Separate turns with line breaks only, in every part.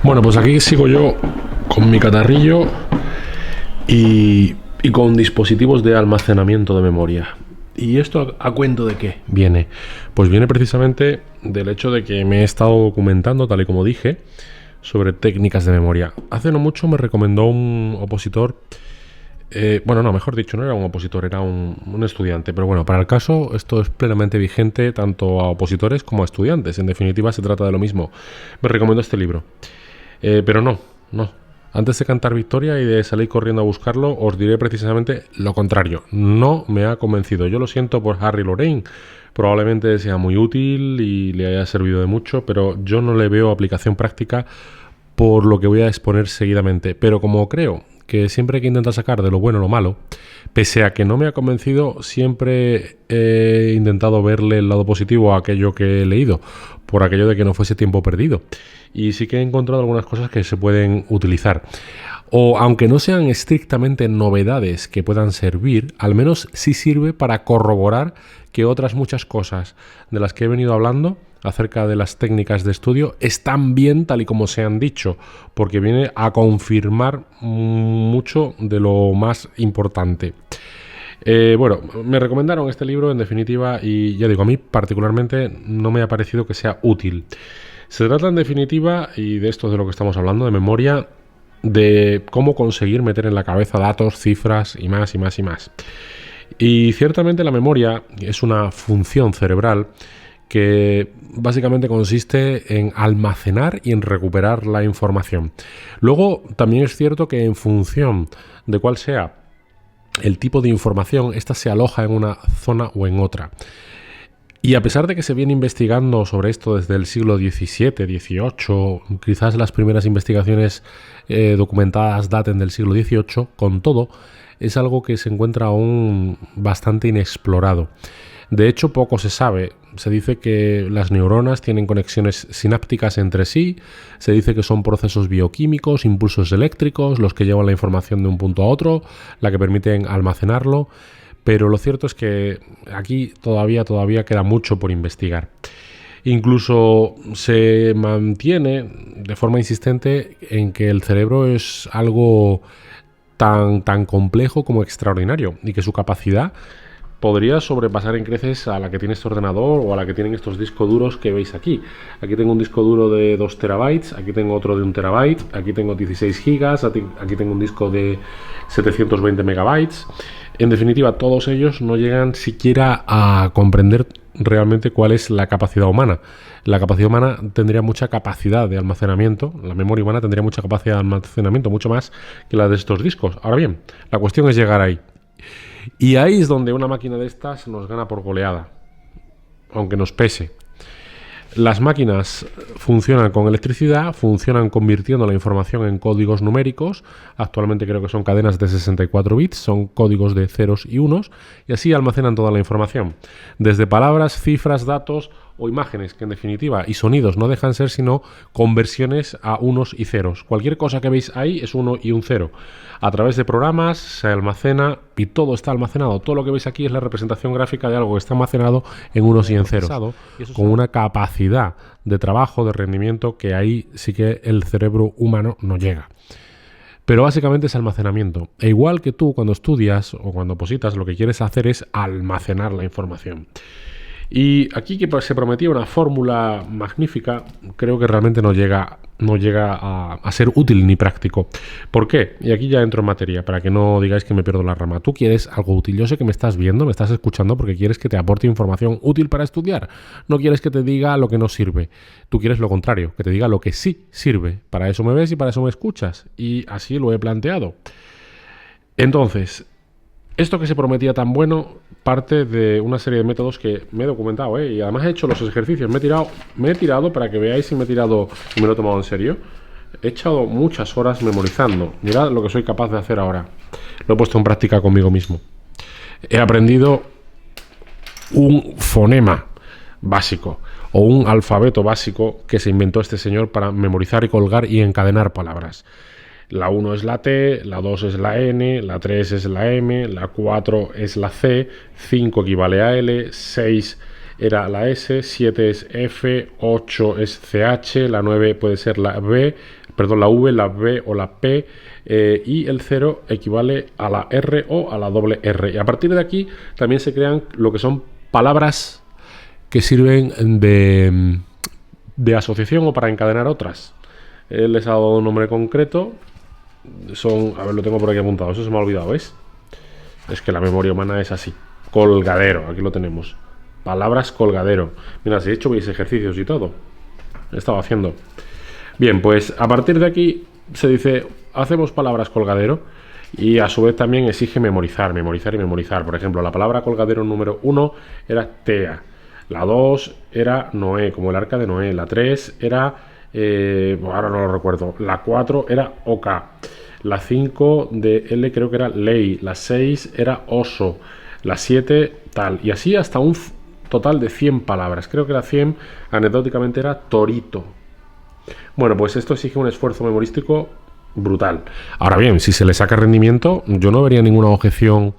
Bueno, pues aquí sigo yo con mi catarrillo y con dispositivos de almacenamiento de memoria. ¿Y esto a cuento de qué viene? Pues viene precisamente del hecho de que me he estado documentando, tal y como dije, sobre técnicas de memoria. Hace no mucho me recomendó un opositor, mejor dicho, no era un opositor, era un estudiante. Pero bueno, para el caso, esto es plenamente vigente tanto a opositores como a estudiantes. En definitiva, se trata de lo mismo. Me recomendó este libro. Pero no. Antes de cantar victoria y de salir corriendo a buscarlo, os diré precisamente lo contrario. No me ha convencido. Yo lo siento por Harry Lorayne. Probablemente sea muy útil y le haya servido de mucho, pero yo no le veo aplicación práctica por lo que voy a exponer seguidamente. Pero como creo que siempre hay que intentar sacar de lo bueno lo malo, pese a que no me ha convencido, siempre he intentado verle el lado positivo a aquello que he leído, por aquello de que no fuese tiempo perdido. Y sí que he encontrado algunas cosas que se pueden utilizar. O aunque no sean estrictamente novedades que puedan servir, al menos sí sirve para corroborar que otras muchas cosas de las que he venido hablando acerca de las técnicas de estudio están bien tal y como se han dicho, porque viene a confirmar mucho de lo más importante. Me recomendaron este libro en definitiva y ya digo, a mí particularmente no me ha parecido que sea útil. Se trata en definitiva, y de esto es de lo que estamos hablando, de memoria, de cómo conseguir meter en la cabeza datos, cifras y más y más y más. Y ciertamente la memoria es una función cerebral que básicamente consiste en almacenar y en recuperar la información. Luego también es cierto que en función de cuál sea el tipo de información, esta se aloja en una zona o en otra. Y a pesar de que se viene investigando sobre esto desde el siglo XVII, XVIII, quizás las primeras investigaciones documentadas daten del siglo XVIII, con todo, es algo que se encuentra aún bastante inexplorado. De hecho, poco se sabe. Se dice que las neuronas tienen conexiones sinápticas entre sí, se dice que son procesos bioquímicos, impulsos eléctricos, los que llevan la información de un punto a otro, la que permiten almacenarlo. Pero lo cierto es que aquí todavía queda mucho por investigar. Incluso se mantiene de forma insistente en que el cerebro es algo tan complejo como extraordinario y que su capacidad podría sobrepasar en creces a la que tiene este ordenador o a la que tienen estos discos duros que veis aquí. Aquí tengo un disco duro de 2 terabytes, aquí tengo otro de 1 terabyte, aquí tengo 16 gigas, aquí tengo un disco de 720 megabytes. En definitiva, todos ellos no llegan siquiera a comprender realmente cuál es la capacidad humana. La capacidad humana tendría mucha capacidad de almacenamiento, la memoria humana tendría mucha capacidad de almacenamiento, mucho más que la de estos discos. Ahora bien, la cuestión es llegar ahí. Y ahí es donde una máquina de estas nos gana por goleada, aunque nos pese. Las máquinas funcionan con electricidad, funcionan convirtiendo la información en códigos numéricos. Actualmente creo que son cadenas de 64 bits, son códigos de ceros y unos, y así almacenan toda la información. Desde palabras, cifras, datos o imágenes, que en definitiva, y sonidos no dejan ser sino conversiones a unos y ceros. Cualquier cosa que veis ahí es uno y un cero. A través de programas se almacena y todo está almacenado. Todo lo que veis aquí es la representación gráfica de algo que está almacenado en unos y en ceros, con una capacidad de trabajo, de rendimiento, que ahí sí que el cerebro humano no llega. Pero básicamente es almacenamiento. E igual que tú cuando estudias o cuando opositas, lo que quieres hacer es almacenar la información. Y aquí que se prometía una fórmula magnífica, creo que realmente no llega a ser útil ni práctico. ¿Por qué? Y aquí ya entro en materia, para que no digáis que me pierdo la rama. Tú quieres algo útil. Yo sé que me estás viendo, me estás escuchando porque quieres que te aporte información útil para estudiar. No quieres que te diga lo que no sirve. Tú quieres lo contrario, que te diga lo que sí sirve. Para eso me ves y para eso me escuchas. Y así lo he planteado. Entonces, esto que se prometía tan bueno parte de una serie de métodos que me he documentado, y además he hecho los ejercicios. Me he tirado para que veáis si me he tirado y me lo he tomado en serio. He echado muchas horas memorizando. Mirad lo que soy capaz de hacer ahora. Lo he puesto en práctica conmigo mismo. He aprendido un fonema básico o un alfabeto básico que se inventó este señor para memorizar y colgar y encadenar palabras. La 1 es la T, la 2 es la N, la 3 es la M, la 4 es la C, 5 equivale a L, 6 era la S, 7 es F, 8 es CH, la 9 puede ser la B, perdón, la V, la B o la P, y el 0 equivale a la R o a la doble R. Y a partir de aquí también se crean lo que son palabras que sirven de asociación o para encadenar otras. Les ha dado un nombre concreto. Son, a ver, lo tengo por aquí apuntado, eso se me ha olvidado, ¿ves? Es que la memoria humana es así. Colgadero, aquí lo tenemos. Palabras colgadero. Mira, si he hecho mis ejercicios y todo. He estado haciendo. Bien, pues a partir de aquí se dice, hacemos palabras colgadero y a su vez también exige memorizar. Por ejemplo, la palabra colgadero número 1 era Tea. La 2 era Noé, como el arca de Noé. La 3 era, ahora no lo recuerdo. La 4 era Oca. La 5 de L creo que era ley. La 6 era oso. La 7 tal. Y así hasta un total de 100 palabras. Creo que la 100 anecdóticamente era torito. Bueno, pues esto exige un esfuerzo memorístico brutal. Ahora bien, si se le saca rendimiento, yo no vería ninguna objeción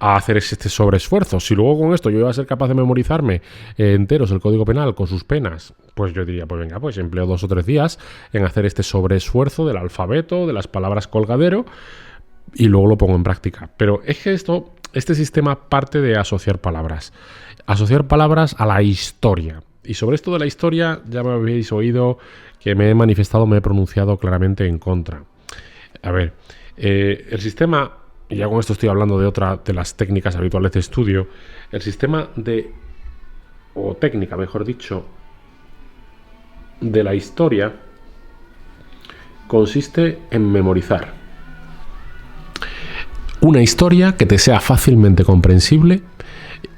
a hacer este sobreesfuerzo. Si luego con esto yo iba a ser capaz de memorizarme enteros el Código Penal con sus penas, pues yo diría, pues venga, pues empleo 2 o 3 días en hacer este sobreesfuerzo del alfabeto, de las palabras colgadero, y luego lo pongo en práctica. Pero es que este sistema parte de asociar palabras a la historia. Y sobre esto de la historia ya me habéis oído que me he manifestado, me he pronunciado claramente en contra. A ver, el sistema, y ya con esto estoy hablando de otra de las técnicas habituales de estudio, el sistema o técnica, mejor dicho, de la historia consiste en memorizar una historia que te sea fácilmente comprensible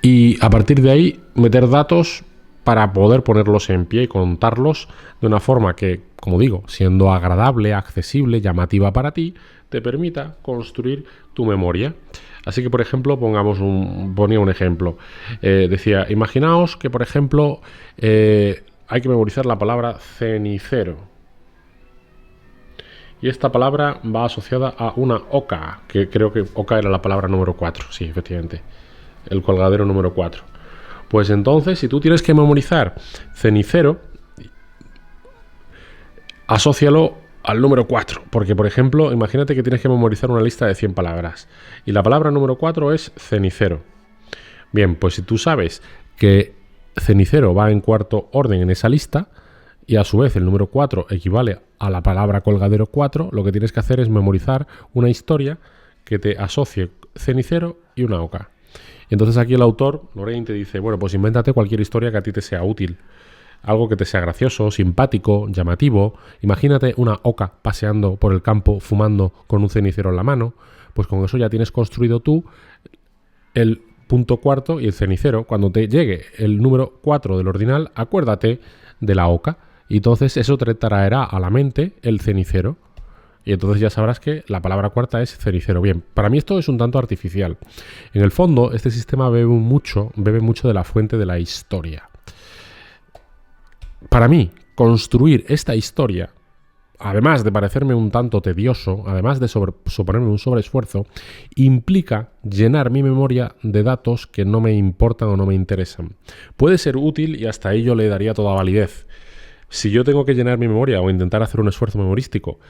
y a partir de ahí meter datos para poder ponerlos en pie y contarlos de una forma que, como digo, siendo agradable, accesible, llamativa para ti, te permita construir tu memoria. Así que, por ejemplo, ponía un ejemplo. Decía, imaginaos que, por ejemplo, hay que memorizar la palabra cenicero. Y esta palabra va asociada a una oca, que creo que oca era la palabra número 4. Sí, efectivamente. El colgadero número 4. Pues entonces, si tú tienes que memorizar cenicero, asócialo al número 4. Porque, por ejemplo, imagínate que tienes que memorizar una lista de 100 palabras. Y la palabra número 4 es cenicero. Bien, pues si tú sabes que cenicero va en cuarto orden en esa lista, y a su vez el número 4 equivale a la palabra colgadero 4, lo que tienes que hacer es memorizar una historia que te asocie cenicero y una oca. Y entonces aquí el autor, Lorraine, te dice, bueno, pues invéntate cualquier historia que a ti te sea útil. Algo que te sea gracioso, simpático, llamativo. Imagínate una oca paseando por el campo, fumando con un cenicero en la mano. Pues con eso ya tienes construido tú el punto cuarto y el cenicero. Cuando te llegue el número 4 del ordinal, acuérdate de la oca. Y entonces eso te traerá a la mente el cenicero. Y entonces ya sabrás que la palabra cuarta es cenicero. Bien, para mí esto es un tanto artificial. En el fondo, este sistema bebe mucho de la fuente de la historia. Para mí, construir esta historia, además de parecerme un tanto tedioso, además de suponerme un sobreesfuerzo, implica llenar mi memoria de datos que no me importan o no me interesan. Puede ser útil y hasta ahí yo le daría toda validez. Si yo tengo que llenar mi memoria o intentar hacer un esfuerzo memorístico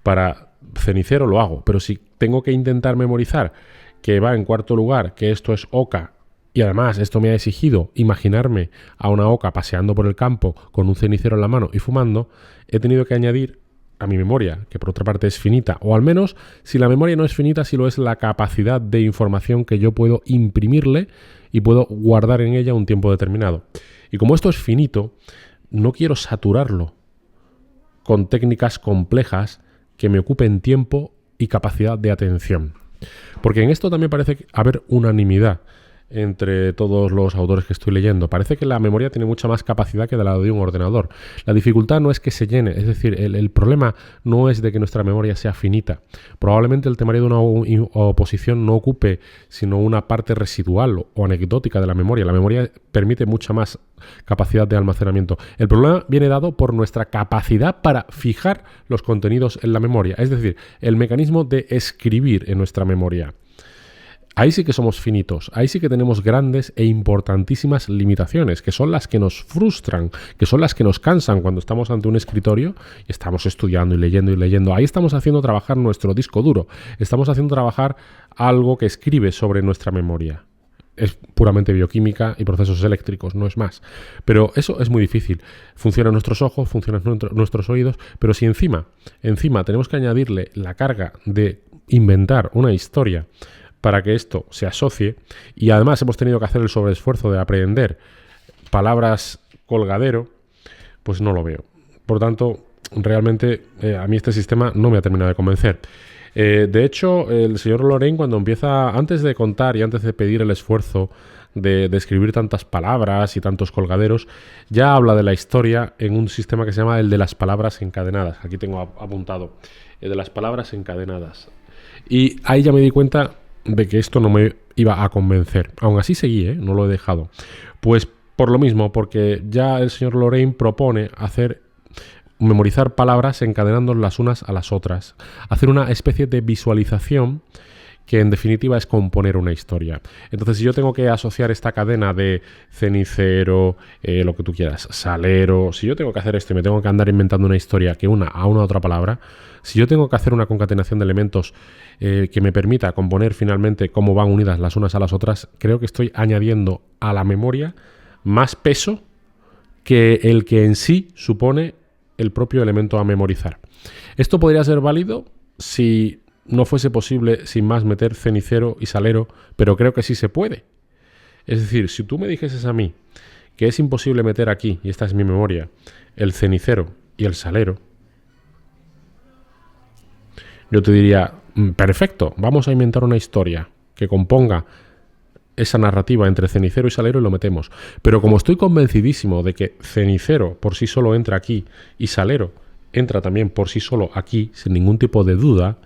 para cenicero, lo hago. Pero si tengo que intentar memorizar que va en cuarto lugar, que esto es oca, y además esto me ha exigido imaginarme a una oca paseando por el campo con un cenicero en la mano y fumando, he tenido que añadir a mi memoria, que por otra parte es finita, o al menos si la memoria no es finita, si lo es la capacidad de información que yo puedo imprimirle y puedo guardar en ella un tiempo determinado. Y como esto es finito, no quiero saturarlo con técnicas complejas que me ocupen tiempo y capacidad de atención. Porque en esto también parece haber unanimidad entre todos los autores que estoy leyendo. Parece que la memoria tiene mucha más capacidad que la de un ordenador. La dificultad no es que se llene, es decir, el problema no es de que nuestra memoria sea finita. Probablemente el temario de una oposición no ocupe sino una parte residual o anecdótica de la memoria. La memoria permite mucha más capacidad de almacenamiento. El problema viene dado por nuestra capacidad para fijar los contenidos en la memoria, es decir, el mecanismo de escribir en nuestra memoria. ahí sí que somos finitos, ahí sí que tenemos grandes e importantísimas limitaciones, que son las que nos frustran, que son las que nos cansan cuando estamos ante un escritorio y estamos estudiando y leyendo y leyendo. Ahí estamos haciendo trabajar nuestro disco duro, estamos haciendo trabajar algo que escribe sobre nuestra memoria. Es puramente bioquímica y procesos eléctricos, no es más. Pero eso es muy difícil. Funcionan nuestros ojos, funcionan nuestros oídos, pero si encima tenemos que añadirle la carga de inventar una historia para que esto se asocie, y además hemos tenido que hacer el sobreesfuerzo de aprender palabras colgadero, pues no lo veo. Por tanto, realmente a mí este sistema no me ha terminado de convencer. De hecho, el señor Lorrain, cuando empieza, antes de contar y antes de pedir el esfuerzo de escribir tantas palabras y tantos colgaderos, ya habla de la historia en un sistema que se llama el de las palabras encadenadas. Aquí tengo apuntado, el de las palabras encadenadas. Y ahí ya me di cuenta de que esto no me iba a convencer. Aún así seguí, no lo he dejado. Pues por lo mismo, porque ya el señor Lorrain propone memorizar palabras encadenándolas las unas a las otras. Hacer una especie de visualización que en definitiva es componer una historia. Entonces, si yo tengo que asociar esta cadena de cenicero, lo que tú quieras, salero, si yo tengo que hacer esto y me tengo que andar inventando una historia que una a una otra palabra, si yo tengo que hacer una concatenación de elementos que me permita componer finalmente cómo van unidas las unas a las otras, creo que estoy añadiendo a la memoria más peso que el que en sí supone el propio elemento a memorizar. Esto podría ser válido si no fuese posible sin más meter cenicero y salero, pero creo que sí se puede. Es decir, si tú me dijeses a mí que es imposible meter aquí, y esta es mi memoria, el cenicero y el salero, yo te diría, perfecto, vamos a inventar una historia que componga esa narrativa entre cenicero y salero y lo metemos. Pero como estoy convencidísimo de que cenicero por sí solo entra aquí y salero entra también por sí solo aquí, sin ningún tipo de duda,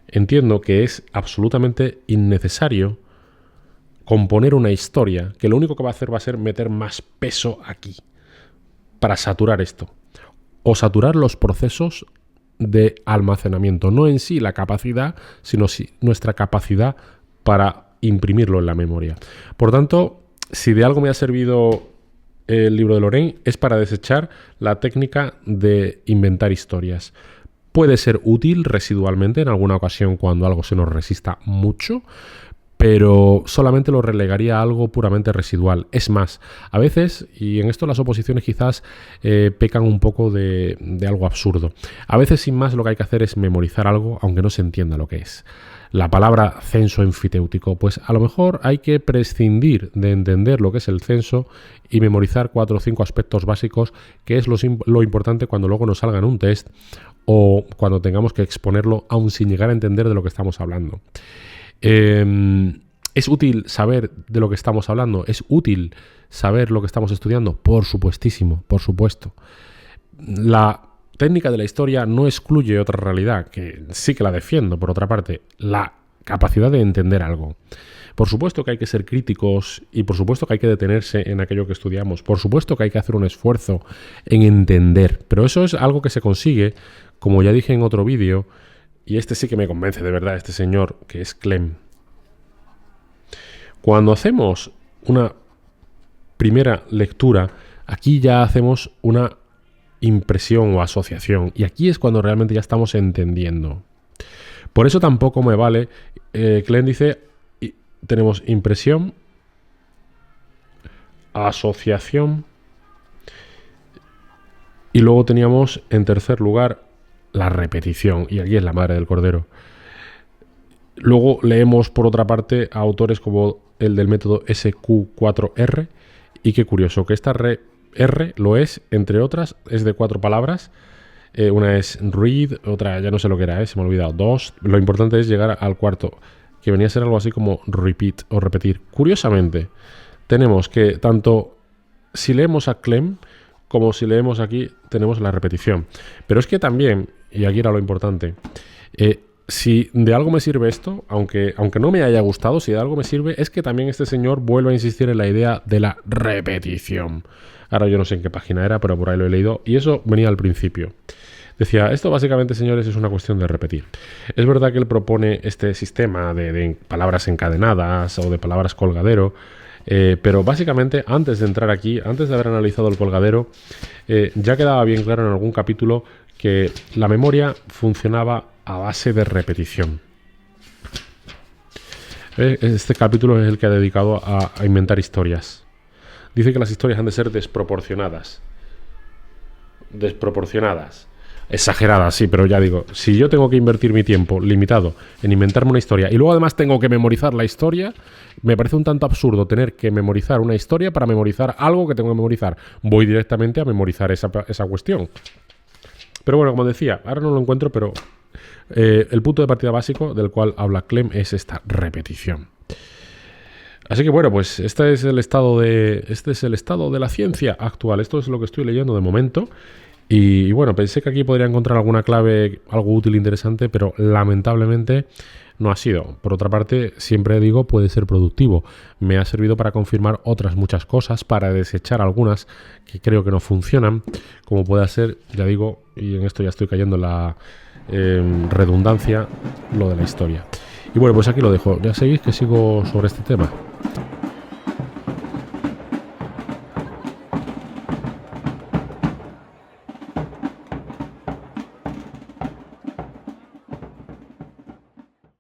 entiendo que es absolutamente innecesario componer una historia que lo único que va a hacer va a ser meter más peso aquí para saturar esto. O saturar los procesos de almacenamiento. No en sí la capacidad, sino nuestra capacidad para imprimirlo en la memoria. Por tanto, si de algo me ha servido el libro de Lorrain, es para desechar la técnica de inventar historias. Puede ser útil residualmente en alguna ocasión cuando algo se nos resista mucho, pero solamente lo relegaría a algo puramente residual. Es más, a veces, y en esto las oposiciones quizás pecan un poco de algo absurdo, a veces sin más lo que hay que hacer es memorizar algo aunque no se entienda lo que es. La palabra censo enfiteutíco, pues a lo mejor hay que prescindir de entender lo que es el censo y memorizar 4 o 5 aspectos básicos, que es lo importante cuando luego nos salga en un test o cuando tengamos que exponerlo aún sin llegar a entender de lo que estamos hablando. ¿Es útil saber de lo que estamos hablando? ¿Es útil saber lo que estamos estudiando? Por supuestísimo, por supuesto. La técnica de la historia no excluye otra realidad, que sí que la defiendo, por otra parte, la capacidad de entender algo. Por supuesto que hay que ser críticos y por supuesto que hay que detenerse en aquello que estudiamos. Por supuesto que hay que hacer un esfuerzo en entender, pero eso es algo que se consigue, como ya dije en otro vídeo, y este sí que me convence de verdad, este señor, que es Clem. Cuando hacemos una primera lectura, aquí ya hacemos una impresión o asociación, y aquí es cuando realmente ya estamos entendiendo. Por eso tampoco me vale, Clem dice, tenemos impresión, asociación, y luego teníamos en tercer lugar la repetición, y aquí es la madre del cordero. Luego leemos por otra parte a autores como el del método SQ4R, y qué curioso que esta R lo es, entre otras, es de 4 palabras. Una es read, otra ya no sé lo que era, se me ha olvidado, 2. Lo importante es llegar al cuarto, que venía a ser algo así como repeat o repetir. Curiosamente, tenemos que tanto si leemos a Clem como si leemos aquí, tenemos la repetición. Pero es que también, y aquí era lo importante, si de algo me sirve esto, aunque no me haya gustado, si de algo me sirve, es que también este señor vuelve a insistir en la idea de la repetición. Ahora yo no sé en qué página era, pero por ahí lo he leído, y eso venía al principio. Decía, esto básicamente, señores, es una cuestión de repetir. Es verdad que él propone este sistema de palabras encadenadas o de palabras colgadero, pero básicamente antes de entrar aquí, antes de haber analizado el colgadero, ya quedaba bien claro en algún capítulo que la memoria funcionaba a base de repetición. Este capítulo es el que ha dedicado a inventar historias. Dice que las historias han de ser desproporcionadas. Exageradas, sí, pero ya digo, si yo tengo que invertir mi tiempo limitado en inventarme una historia y luego además tengo que memorizar la historia, me parece un tanto absurdo tener que memorizar una historia para memorizar algo que tengo que memorizar. Voy directamente a memorizar esa cuestión. Pero bueno, como decía, ahora no lo encuentro, pero el punto de partida básico del cual habla Clem es esta repetición. Así que bueno, pues este es el estado de la ciencia actual. Esto es lo que estoy leyendo de momento. Y bueno, pensé que aquí podría encontrar alguna clave, algo útil, interesante, pero lamentablemente no ha sido. Por otra parte, siempre digo, puede ser productivo. Me ha servido para confirmar otras muchas cosas, para desechar algunas que creo que no funcionan, como puede ser, ya digo, y en esto ya estoy cayendo en la redundancia, lo de la historia. Y bueno, pues aquí lo dejo. Ya seguís que sigo sobre este tema.